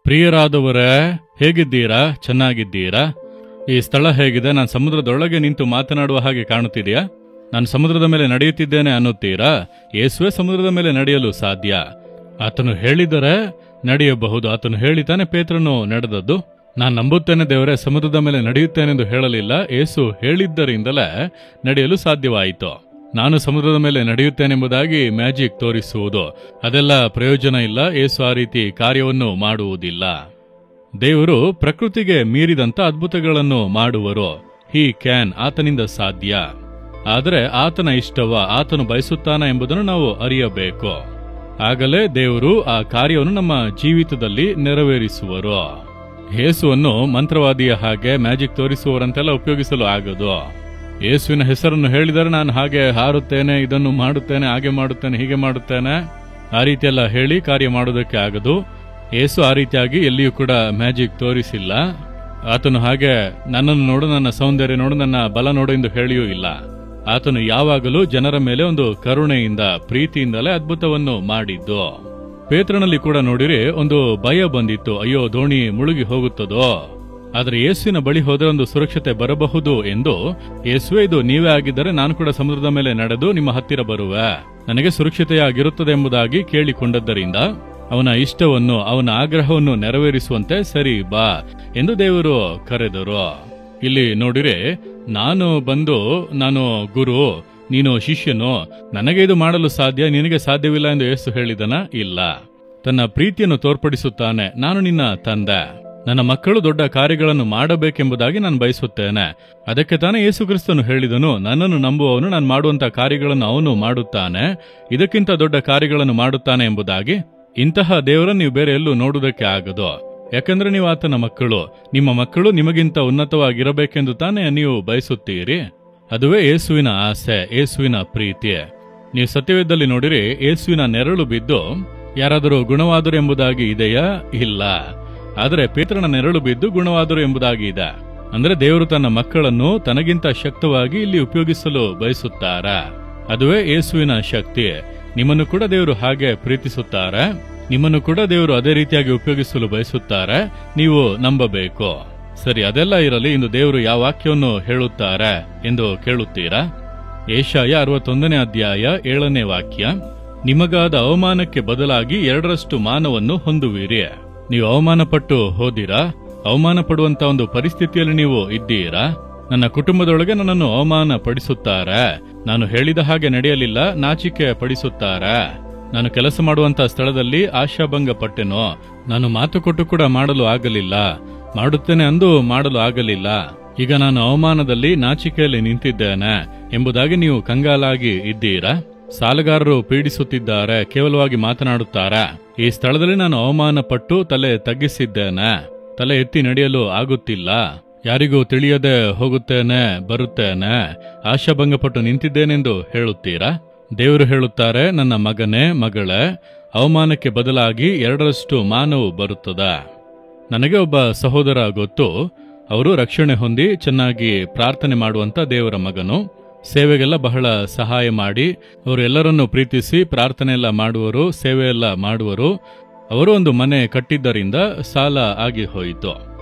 ಪ್ರಿಯರಾದವರೇ, ಹೇಗಿದ್ದೀರಾ? ಚೆನ್ನಾಗಿದ್ದೀರಾ? ಈ ಸ್ಥಳ ಹೇಗಿದೆ? ನಾನು ಸಮುದ್ರದೊಳಗೆ ನಿಂತು ಮಾತನಾಡುವ ಹಾಗೆ ಕಾಣುತ್ತಿದೆಯಾ? ನಾನು ಸಮುದ್ರದ ಮೇಲೆ ನಡೆಯುತ್ತಿದ್ದೇನೆ ಅನ್ನುತ್ತೀರಾ? ಯೇಸುವೇ ಸಮುದ್ರದ ಮೇಲೆ ನಡೆಯಲು ಸಾಧ್ಯ. ಆತನು ಹೇಳಿದರೆ ನಡೆಯಬಹುದು. ಆತನು ಹೇಳಿತಾನೆ ಪೇತ್ರನು ನಡೆದದ್ದು. ನಾನು ನಂಬುತ್ತೇನೆ ದೇವರೇ, ಸಮುದ್ರದ ಮೇಲೆ ನಡೆಯುತ್ತೇನೆಂದು ಹೇಳಲಿಲ್ಲ. ಯೇಸು ಹೇಳಿದ್ದರಿಂದಲೇ ನಡೆಯಲು ಸಾಧ್ಯವಾಯಿತು. ನಾನು ಸಮುದ್ರದ ಮೇಲೆ ನಡೆಯುತ್ತೇನೆಂಬುದಾಗಿ ಮ್ಯಾಜಿಕ್ ತೋರಿಸುವುದು ಅದೆಲ್ಲ ಪ್ರಯೋಜನ ಇಲ್ಲ. ಯೇಸು ಆ ರೀತಿ ಕಾರ್ಯವನ್ನು ಮಾಡುವುದಿಲ್ಲ. ದೇವರು ಪ್ರಕೃತಿಗೆ ಮೀರಿದಂಥ ಅದ್ಭುತಗಳನ್ನು ಮಾಡುವರು. ಹಿ ಕ್ಯಾನ್, ಆತನಿಂದ ಸಾಧ್ಯ. ಆದರೆ ಆತನ ಇಷ್ಟವ, ಆತನು ಬಯಸುತ್ತಾನ ಎಂಬುದನ್ನು ನಾವು ಅರಿಯಬೇಕು. ಆಗಲೇ ದೇವರು ಆ ಕಾರ್ಯವನ್ನು ನಮ್ಮ ಜೀವಿತದಲ್ಲಿ ನೆರವೇರಿಸುವರು. ಯೇಸುವನ್ನು ಮಂತ್ರವಾದಿಯ ಹಾಗೆ ಮ್ಯಾಜಿಕ್ ತೋರಿಸುವವರಂತೆಲ್ಲ ಉಪಯೋಗಿಸಲು ಆಗದು. ಯೇಸುವಿನ ಹೆಸರನ್ನು ಹೇಳಿದರೆ ನಾನು ಹಾಗೆ ಹಾರುತ್ತೇನೆ, ಇದನ್ನು ಮಾಡುತ್ತೇನೆ, ಹಾಗೆ ಮಾಡುತ್ತೇನೆ, ಹೀಗೆ ಮಾಡುತ್ತೇನೆ, ಆ ರೀತಿಯೆಲ್ಲ ಹೇಳಿ ಕಾರ್ಯ ಮಾಡೋದಕ್ಕೆ ಆಗದು. ಯೇಸು ಆ ರೀತಿಯಾಗಿ ಎಲ್ಲಿಯೂ ಕೂಡ ಮ್ಯಾಜಿಕ್ ತೋರಿಸಿಲ್ಲ. ಆತನು ಹಾಗೆ ನನ್ನನ್ನು ನೋಡು, ನನ್ನ ಸೌಂದರ್ಯ ನೋಡು, ನನ್ನ ಬಲ ನೋಡು ಎಂದು ಹೇಳಿಯೂ ಇಲ್ಲ. ಆತನು ಯಾವಾಗಲೂ ಜನರ ಮೇಲೆ ಒಂದು ಕರುಣೆಯಿಂದ, ಪ್ರೀತಿಯಿಂದಲೇ ಅದ್ಭುತವನ್ನು ಮಾಡಿದ್ದು. ಪೇತ್ರನಲ್ಲಿ ಕೂಡ ನೋಡಿರಿ, ಒಂದು ಭಯ ಬಂದಿತ್ತು. ಅಯ್ಯೋ, ದೋಣಿ ಮುಳುಗಿ ಹೋಗುತ್ತದೋ. ಆದರೆ ಯೇಸುವಿನ ಬಳಿ ಹೋದರೆ ಒಂದು ಸುರಕ್ಷತೆ ಬರಬಹುದು ಎಂದು, ಯೇಸುವೇ ಇದು ನೀವೇ ಆಗಿದ್ದರೆ ನಾನು ಕೂಡ ಸಮುದ್ರದ ಮೇಲೆ ನಡೆದು ನಿಮ್ಮ ಹತ್ತಿರ ಬರುವೆ, ನನಗೆ ಸುರಕ್ಷತೆಯಾಗಿರುತ್ತದೆ ಎಂಬುದಾಗಿ ಕೇಳಿಕೊಂಡದ್ದರಿಂದ ಅವನ ಇಷ್ಟವನ್ನು, ಅವನ ಆಗ್ರಹವನ್ನು ನೆರವೇರಿಸುವಂತೆ ಸರಿ ಬಾ ಎಂದು ದೇವರು ಕರೆದರು. ಇಲ್ಲಿ ನೋಡಿರೆ, ನಾನು ಬಂದು ನಾನು ಗುರು, ನೀನು ಶಿಷ್ಯನು, ನನಗೆ ಇದು ಮಾಡಲು ಸಾಧ್ಯ, ನಿನಗೆ ಸಾಧ್ಯವಿಲ್ಲ ಎಂದು ಯೇಸು ಹೇಳಿದನ? ಇಲ್ಲ. ತನ್ನ ಪ್ರೀತಿಯನ್ನು ತೋರ್ಪಡಿಸುತ್ತಾನೆ. ನಾನು ನಿನ್ನ ತಂದೆ, ನನ್ನ ಮಕ್ಕಳು ದೊಡ್ಡ ಕಾರ್ಯಗಳನ್ನು ಮಾಡಬೇಕೆಂಬುದಾಗಿ ನಾನು ಬಯಸುತ್ತೇನೆ. ಅದಕ್ಕೆ ತಾನೇ ಯೇಸು ಕ್ರಿಸ್ತನು ಹೇಳಿದನು, ನನ್ನನ್ನು ನಂಬುವವನು ನಾನು ಮಾಡುವಂತ ಕಾರ್ಯಗಳನ್ನು ಅವನು ಮಾಡುತ್ತಾನೆ, ಇದಕ್ಕಿಂತ ದೊಡ್ಡ ಕಾರ್ಯಗಳನ್ನು ಮಾಡುತ್ತಾನೆ ಎಂಬುದಾಗಿ. ಇಂತಹ ದೇವರನ್ನು ನೀವು ಬೇರೆ ಎಲ್ಲೂ ನೋಡುವುದಕ್ಕೆ ಆಗದು. ಯಾಕಂದ್ರೆ ನೀವು ಆತನ ಮಕ್ಕಳು. ನಿಮ್ಮ ಮಕ್ಕಳು ನಿಮಗಿಂತ ಉನ್ನತವಾಗಿರಬೇಕೆಂದು ತಾನೇ ನೀವು ಬಯಸುತ್ತೀರಿ. ಅದುವೇ ಯೇಸುವಿನ ಆಸೆ, ಯೇಸುವಿನ ಪ್ರೀತಿ. ನೀವು ಸತ್ಯವೇದದಲ್ಲಿ ನೋಡಿರಿ, ಯೇಸುವಿನ ನೆರಳು ಬಿದ್ದು ಯಾರಾದರೂ ಗುಣವಾದರು ಎಂಬುದಾಗಿ ಇದೆಯಾ? ಇಲ್ಲ. ಆದರೆ ಪೇತ್ರನ ನೆರಳು ಬಿದ್ದು ಗುಣವಾದರು ಎಂಬುದಾಗಿ ಇದೆ. ಅಂದ್ರೆ ದೇವರು ತನ್ನ ಮಕ್ಕಳನ್ನು ತನಗಿಂತ ಶಕ್ತವಾಗಿ ಇಲ್ಲಿ ಉಪಯೋಗಿಸಲು ಬಯಸುತ್ತಾರೆ. ಅದುವೇ ಯೇಸುವಿನ ಶಕ್ತಿ. ನಿಮ್ಮನ್ನು ಕೂಡ ದೇವರು ಹಾಗೆ ಪ್ರೀತಿಸುತ್ತಾರೆ. ನಿಮ್ಮನ್ನು ಕೂಡ ದೇವರು ಅದೇ ರೀತಿಯಾಗಿ ಉಪಯೋಗಿಸಲು ಬಯಸುತ್ತಾರೆ. ನೀವು ನಂಬಬೇಕು. ಸರಿ, ಅದೆಲ್ಲ ಇರಲಿ. ಇಂದು ದೇವರು ಯಾವ ವಾಕ್ಯವನ್ನು ಹೇಳುತ್ತಾರೆ ಎಂದು ಕೇಳುತ್ತೀರಾ? ಯೆಶಾಯ 61ನೇ ಅಧ್ಯಾಯ 7ನೇ ವಾಕ್ಯ. ನಿಮಗಾದ ಅವಮಾನಕ್ಕೆ ಬದಲಾಗಿ 2ರಷ್ಟು ಮಾನವನ್ನು ಹೊಂದುವಿರಿ. ನೀವು ಅವಮಾನ ಪಟ್ಟು ಹೋದಿರಾ? ಅವಮಾನ ಪಡುವಂತ ಒಂದು ಪರಿಸ್ಥಿತಿಯಲ್ಲಿ ನೀವು ಇದ್ದೀರಾ? ನನ್ನ ಕುಟುಂಬದೊಳಗೆ ನನ್ನನ್ನು ಅವಮಾನ ಪಡಿಸುತ್ತಾರೆ. ನಾನು ಹೇಳಿದ ಹಾಗೆ ನಡೆಯಲಿಲ್ಲ, ನಾಚಿಕೆ ಪಡಿಸುತ್ತಾರೆ. ನಾನು ಕೆಲಸ ಮಾಡುವಂತ ಸ್ಥಳದಲ್ಲಿ ಆಶಾಭಂಗ ಪಟ್ಟೆನೋ, ನಾನು ಮಾತು ಕೊಟ್ಟು ಕೂಡ ಮಾಡಲು ಆಗಲಿಲ್ಲ, ಮಾಡುತ್ತೇನೆ ಅಂದು ಮಾಡಲು ಆಗಲಿಲ್ಲ. ಈಗ ನಾನು ಅವಮಾನದಲ್ಲಿ, ನಾಚಿಕೆಯಲ್ಲಿ ನಿಂತಿದ್ದೇನೆ ಎಂಬುದಾಗಿ ನೀವು ಕಂಗಾಲಾಗಿ ಇದ್ದೀರಾ? ಸಾಲಗಾರರು ಪೀಡಿಸುತ್ತಿದ್ದಾರೆ, ಕೇವಲವಾಗಿ ಮಾತನಾಡುತ್ತಾರೆ. ಈ ಸ್ಥಳದಲ್ಲಿ ನಾನು ಅವಮಾನ ಪಟ್ಟು ತಲೆ ತಗ್ಗಿಸಿದ್ದೇನೆ, ತಲೆ ಎತ್ತಿ ನಡೆಯಲು ಆಗುತ್ತಿಲ್ಲ, ಯಾರಿಗೂ ತಿಳಿಯದೆ ಹೋಗುತ್ತೇನೆ, ಬರುತ್ತೇನೆ, ಆಶಾಭಂಗಪಟ್ಟು ನಿಂತಿದ್ದೇನೆಂದು ಹೇಳುತ್ತೀರಾ? ದೇವರು ಹೇಳುತ್ತಾರೆ, ನನ್ನ ಮಗನೇ, ಮಗಳೇ, ಅವಮಾನಕ್ಕೆ ಬದಲಾಗಿ 2ರಷ್ಟು ಮಾನವು ಬರುತ್ತದೆ. ನನಗೆ ಒಬ್ಬ ಸಹೋದರ ಗೊತ್ತು. ಅವರು ರಕ್ಷಣೆ ಹೊಂದಿ ಚೆನ್ನಾಗಿ ಪ್ರಾರ್ಥನೆ ಮಾಡುವಂತ ದೇವರ ಮಗನು. ಸೇವೆಗೆಲ್ಲ ಬಹಳ ಸಹಾಯ ಮಾಡಿ, ಅವರು ಎಲ್ಲರನ್ನೂ ಪ್ರೀತಿಸಿ ಪ್ರಾರ್ಥನೆ ಎಲ್ಲ ಮಾಡುವರು, ಸೇವೆ ಎಲ್ಲ ಮಾಡುವರು. ಅವರು ಒಂದು ಮನೆ ಕಟ್ಟಿದ್ದರಿಂದ ಸಾಲ ಆಗಿ ಹೋಯಿತು.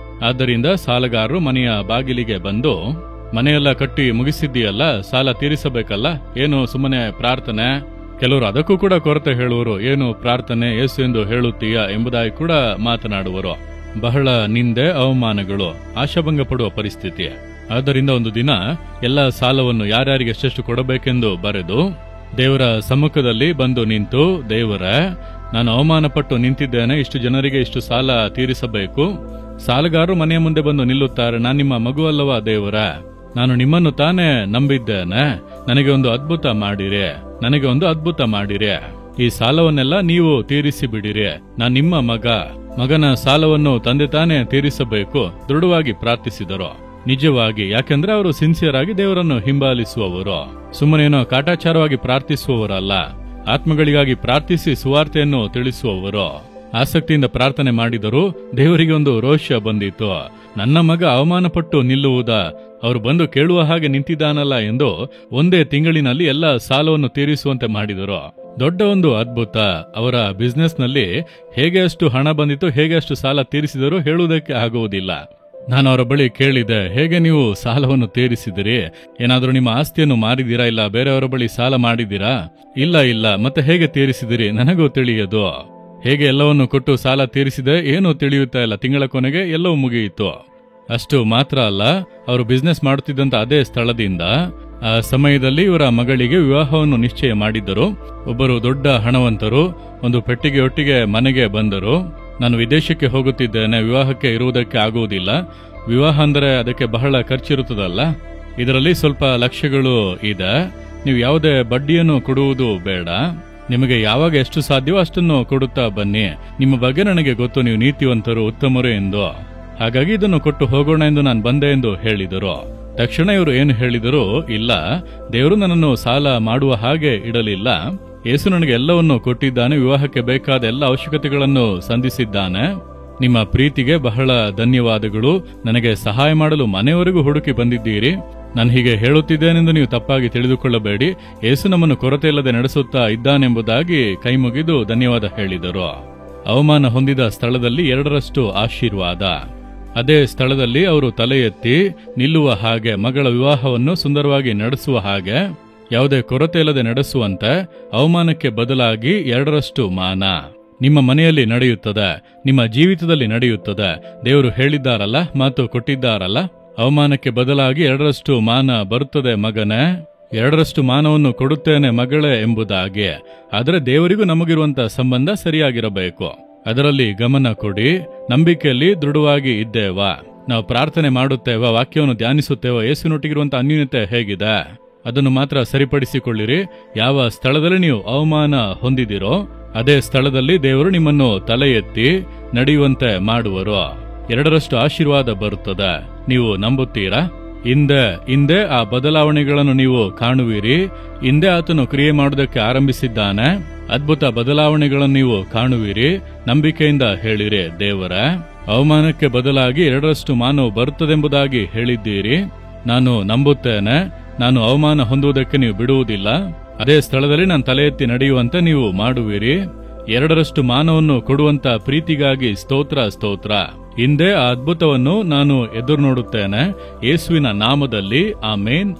ಆದ್ದರಿಂದ ಸಾಲಗಾರರು ಮನೆಯ ಬಾಗಿಲಿಗೆ ಬಂದು, ಮನೆಯೆಲ್ಲ ಕಟ್ಟಿ ಮುಗಿಸಿದ್ದೀಯಲ್ಲ, ಸಾಲ ತೀರಿಸಬೇಕಲ್ಲ, ಏನು ಸುಮ್ಮನೆ ಪ್ರಾರ್ಥನೆ? ಕೆಲವರು ಅದಕ್ಕೂ ಕೂಡ ಕೊರತೆ ಹೇಳುವರು. ಏನು ಪ್ರಾರ್ಥನೆ, ಯೇಸು ಎಂದು ಹೇಳುತ್ತೀಯ ಎಂಬುದಾಗಿ ಕೂಡ ಮಾತನಾಡುವರು. ಬಹಳ ನಿಂದೆ, ಅವಮಾನಗಳು, ಆಶಾಭಂಗ ಪಡುವ ಪರಿಸ್ಥಿತಿ. ಆದ್ದರಿಂದ ಒಂದು ದಿನ ಎಲ್ಲ ಸಾಲವನ್ನು ಯಾರ್ಯಾರಿಗೆ ಎಷ್ಟೆಷ್ಟು ಕೊಡಬೇಕೆಂದು ಬರೆದು ದೇವರ ಸಮ್ಮುಖದಲ್ಲಿ ಬಂದು ನಿಂತು, ದೇವರೇ, ನಾನು ಅವಮಾನ ಪಟ್ಟು ನಿಂತಿದ್ದೇನೆ, ಇಷ್ಟು ಜನರಿಗೆ ಇಷ್ಟು ಸಾಲ ತೀರಿಸಬೇಕು. ಸಾಲಗಾರರು ಮನೆಯ ಮುಂದೆ ಬಂದು ನಿಲ್ಲುತ್ತಾರೆ, ನಾನು ನಿಮ್ಮ ಮಗುವಲ್ಲವಾ ದೇವರೇ, ನಾನು ನಿಮ್ಮನ್ನು ತಾನೇ ನಂಬಿದ್ದೇನೆ, ನನಗೆ ಒಂದು ಅದ್ಭುತ ಮಾಡಿರಿ, ನನಗೆ ಒಂದು ಅದ್ಭುತ ಮಾಡಿರಿ, ಈ ಸಾಲವನ್ನೆಲ್ಲ ನೀವು ತೀರಿಸಿ ಬಿಡಿರಿ, ನಾನು ನಿಮ್ಮ ಮಗನ ಸಾಲವನ್ನು ತಂದೆ ತಾನೇ ತೀರಿಸಬೇಕು. ದೃಢವಾಗಿ ಪ್ರಾರ್ಥಿಸಿದರು. ನಿಜವಾಗಿ, ಯಾಕೆಂದ್ರೆ ಅವರು ಸಿನ್ಸಿಯರ್ ಆಗಿ ದೇವರನ್ನು ಹಿಂಬಾಲಿಸುವವರು, ಸುಮ್ಮನೇನೋ ಕಾಟಾಚಾರವಾಗಿ ಪ್ರಾರ್ಥಿಸುವವರಲ್ಲ. ಆತ್ಮಗಳಿಗಾಗಿ ಪ್ರಾರ್ಥಿಸಿ ಸುವಾರ್ತೆಯನ್ನು ತಿಳಿಸುವವರು. ಆಸಕ್ತಿಯಿಂದ ಪ್ರಾರ್ಥನೆ ಮಾಡಿದರು. ದೇವರಿಗೆ ಒಂದು ರೋಷ ಬಂದಿತು. ನನ್ನ ಮಗ ಅವಮಾನಪಟ್ಟು ನಿಲ್ಲುವುದಾ? ಅವರು ಬಂದು ಕೇಳುವ ಹಾಗೆ ನಿಂತಿದ್ದಾನಲ್ಲ ಎಂದು ಒಂದೇ ತಿಂಗಳಿನಲ್ಲಿ ಎಲ್ಲ ಸಾಲವನ್ನು ತೀರಿಸುವಂತೆ ಮಾಡಿದರು. ದೊಡ್ಡ ಒಂದು ಅದ್ಭುತ. ಅವರ ಬಿಸ್ನೆಸ್ನಲ್ಲಿ ಹೇಗೆ ಅಷ್ಟು ಹಣ ಬಂದಿತ್ತು, ಹೇಗೆ ಅಷ್ಟು ಸಾಲ ತೀರಿಸಿದರೂ ಹೇಳುವುದಕ್ಕೆ ಆಗುವುದಿಲ್ಲ. ನಾನು ಅವರ ಬಳಿ ಕೇಳಿದೆ, ಹೇಗೆ ನೀವು ಸಾಲವನ್ನು ತೀರಿಸಿದಿರಿ? ಏನಾದರೂ ನಿಮ್ಮ ಆಸ್ತಿಯನ್ನು ಮಾರಿದಿರಾ, ಇಲ್ಲ ಬೇರೆಯವರ ಬಳಿ ಸಾಲ ಮಾಡಿದ್ದೀರಾ? ಇಲ್ಲ. ಮತ್ತೆ ಹೇಗೆ ತೀರಿಸಿದಿರಿ? ನನಗೂ ತಿಳಿಯದು. ಹೇಗೆ ಎಲ್ಲವನ್ನು ಕೊಟ್ಟು ಸಾಲ ತೀರಿಸಿದೆ ಏನೂ ತಿಳಿಯುತ್ತಾ ಇಲ್ಲ. ತಿಂಗಳ ಕೊನೆಗೆ ಎಲ್ಲವೂ ಮುಗಿಯಿತು. ಅಷ್ಟು ಮಾತ್ರ ಅಲ್ಲ, ಅವರು ಬಿಸ್ನೆಸ್ ಮಾಡುತ್ತಿದ್ದಂತ ಅದೇ ಸ್ಥಳದಿಂದ ಆ ಸಮಯದಲ್ಲಿ ಇವರ ಮಗಳಿಗೆ ವಿವಾಹವನ್ನು ನಿಶ್ಚಯ ಮಾಡಿದ್ದರು. ಒಬ್ಬರು ದೊಡ್ಡ ಹಣವಂತರು ಒಂದು ಪೆಟ್ಟಿಗೆಯೊಟ್ಟಿಗೆ ಮನೆಗೆ ಬಂದರು. ನಾನು ವಿದೇಶಕ್ಕೆ ಹೋಗುತ್ತಿದ್ದೇನೆ, ವಿವಾಹಕ್ಕೆ ಇರುವುದಕ್ಕೆ ಆಗುವುದಿಲ್ಲ. ವಿವಾಹ ಅಂದರೆ ಅದಕ್ಕೆ ಬಹಳ ಖರ್ಚಿರುತ್ತದಲ್ಲ, ಇದರಲ್ಲಿ ಸ್ವಲ್ಪ ಲಕ್ಷಗಳು ಇದೆ. ನೀವು ಯಾವುದೇ ಬಡ್ಡಿಯನ್ನು ಕೊಡುವುದು ಬೇಡ. ನಿಮಗೆ ಯಾವಾಗ ಎಷ್ಟು ಸಾಧ್ಯವೋ ಅಷ್ಟನ್ನು ಕೊಡುತ್ತಾ ಬನ್ನಿ. ನಿಮ್ಮ ಬಗ್ಗೆ ನನಗೆ ಗೊತ್ತು, ನೀವು ನೀತಿವಂತರು, ಉತ್ತಮರು ಎಂದು. ಹಾಗಾಗಿ ಇದನ್ನು ಕೊಟ್ಟು ಹೋಗೋಣ ಎಂದು ನಾನು ಬಂದೆ ಎಂದು ಹೇಳಿದರು. ತಕ್ಷಣ ಇವರು ಏನು ಹೇಳಿದರು, ಇಲ್ಲ, ದೇವರು ನನ್ನನ್ನು ಸಾಲ ಮಾಡುವ ಹಾಗೆ ಇಡಲಿಲ್ಲ. ಯೇಸು ನನಗೆ ಎಲ್ಲವನ್ನು ಕೊಟ್ಟಿದ್ದಾನೆ, ವಿವಾಹಕ್ಕೆ ಬೇಕಾದ ಎಲ್ಲ ಅವಶ್ಯಕತೆಗಳನ್ನು ಸಂಧಿಸಿದ್ದಾನೆ. ನಿಮ್ಮ ಪ್ರೀತಿಗೆ ಬಹಳ ಧನ್ಯವಾದಗಳು. ನನಗೆ ಸಹಾಯ ಮಾಡಲು ಮನೆಯವರೆಗೂ ಹುಡುಕಿ ಬಂದಿದ್ದೀರಿ. ನಾನು ಹೀಗೆ ಹೇಳುತ್ತಿದ್ದೇನೆಂದು ನೀವು ತಪ್ಪಾಗಿ ತಿಳಿದುಕೊಳ್ಳಬೇಡಿ. ಯೇಸು ನಮ್ಮನ್ನು ಕೊರತೆ ಇಲ್ಲದೆ ನಡೆಸುತ್ತಾ ಇದ್ದಾನೆಂಬುದಾಗಿ ಕೈ ಮುಗಿದು ಧನ್ಯವಾದ ಹೇಳಿದರು. ಅವಮಾನ ಹೊಂದಿದ ಸ್ಥಳದಲ್ಲಿ 2ರಷ್ಟು ಆಶೀರ್ವಾದ. ಅದೇ ಸ್ಥಳದಲ್ಲಿ ಅವರು ತಲೆ ಎತ್ತಿ ನಿಲ್ಲುವ ಹಾಗೆ, ಮಗಳ ವಿವಾಹವನ್ನು ಸುಂದರವಾಗಿ ನಡೆಸುವ ಹಾಗೆ, ಯಾವುದೇ ಕೊರತೆ ಇಲ್ಲದೆ ನಡೆಸುವಂತೆ ಅವಮಾನಕ್ಕೆ ಬದಲಾಗಿ 2ರಷ್ಟು ಮಾನ ನಿಮ್ಮ ಮನೆಯಲ್ಲಿ ನಡೆಯುತ್ತದೆ, ನಿಮ್ಮ ಜೀವಿತದಲ್ಲಿ ನಡೆಯುತ್ತದೆ. ದೇವರು ಹೇಳಿದ್ದಾರಲ್ಲ, ಮಾತು ಕೊಟ್ಟಿದ್ದಾರಲ್ಲ, ಅವಮಾನಕ್ಕೆ ಬದಲಾಗಿ 2ರಷ್ಟು ಮಾನ ಬರುತ್ತದೆ ಮಗನೇ, 2ರಷ್ಟು ಮಾನವನ್ನು ಕೊಡುತ್ತೇನೆ ಮಗಳೇ ಎಂಬುದಾಗಿ. ಆದರೆ ದೇವರಿಗೂ ನಮಗಿರುವಂತಹ ಸಂಬಂಧ ಸರಿಯಾಗಿರಬೇಕು. ಅದರಲ್ಲಿ ಗಮನ ಕೊಡಿ. ನಂಬಿಕೆಯಲ್ಲಿ ದೃಢವಾಗಿ ಇದ್ದೇವಾ? ನಾವು ಪ್ರಾರ್ಥನೆ ಮಾಡುತ್ತೇವಾ? ವಾಕ್ಯವನ್ನು ಧ್ಯಾನಿಸುತ್ತೇವಾ? ಯೇಸುವಿನೊಟ್ಟಿಗಿರುವಂತಹ ಅನ್ಯೂನ್ಯತೆ ಹೇಗಿದೆ? ಅದನ್ನು ಮಾತ್ರ ಸರಿಪಡಿಸಿಕೊಳ್ಳಿರಿ. ಯಾವ ಸ್ಥಳದಲ್ಲಿ ನೀವು ಅವಮಾನ ಹೊಂದಿದಿರೋ ಅದೇ ಸ್ಥಳದಲ್ಲಿ ದೇವರು ನಿಮ್ಮನ್ನು ತಲೆ ಎತ್ತಿ ನಡೆಯುವಂತೆ ಮಾಡುವರು. 2ರಷ್ಟು ಆಶೀರ್ವಾದ ಬರುತ್ತದೆ. ನೀವು ನಂಬುತ್ತೀರಾ? ಹಿಂದೆ ಆ ಬದಲಾವಣೆಗಳನ್ನು ನೀವು ಕಾಣುವಿರಿ. ಹಿಂದೆ ಆತನು ಕ್ರಿಯೆ ಮಾಡುವುದಕ್ಕೆ ಆರಂಭಿಸಿದ್ದಾನೆ. ಅದ್ಭುತ ಬದಲಾವಣೆಗಳನ್ನು ನೀವು ಕಾಣುವಿರಿ. ನಂಬಿಕೆಯಿಂದ ಹೇಳಿರಿ, ದೇವರ ಅವಮಾನಕ್ಕೆ ಬದಲಾಗಿ 2ರಷ್ಟು ಮಾನವು ಬರುತ್ತದೆಂಬುದಾಗಿ ಹೇಳಿದ್ದೀರಿ. ನಾನು ನಂಬುತ್ತೇನೆ. ನಾನು ಅವಮಾನ ಹೊಂದುವುದಕ್ಕೆ ನೀವು ಬಿಡುವುದಿಲ್ಲ. ಅದೇ ಸ್ಥಳದಲ್ಲಿ ನಾನು ತಲೆ ಎತ್ತಿ ನಡೆಯುವಂತೆ ನೀವು ಮಾಡುವಿರಿ. 2ರಷ್ಟು ಮಾನವನ್ನು ಕೊಡುವಂತ ಪ್ರೀತಿಗಾಗಿ ಸ್ತೋತ್ರ. ಹಿಂದೆ ಆ ಅದ್ಭುತವನ್ನು ನಾನು ಎದುರು ನೋಡುತ್ತೇನೆ. ಯೇಸುವಿನ ನಾಮದಲ್ಲಿ ಆಮೇನ್.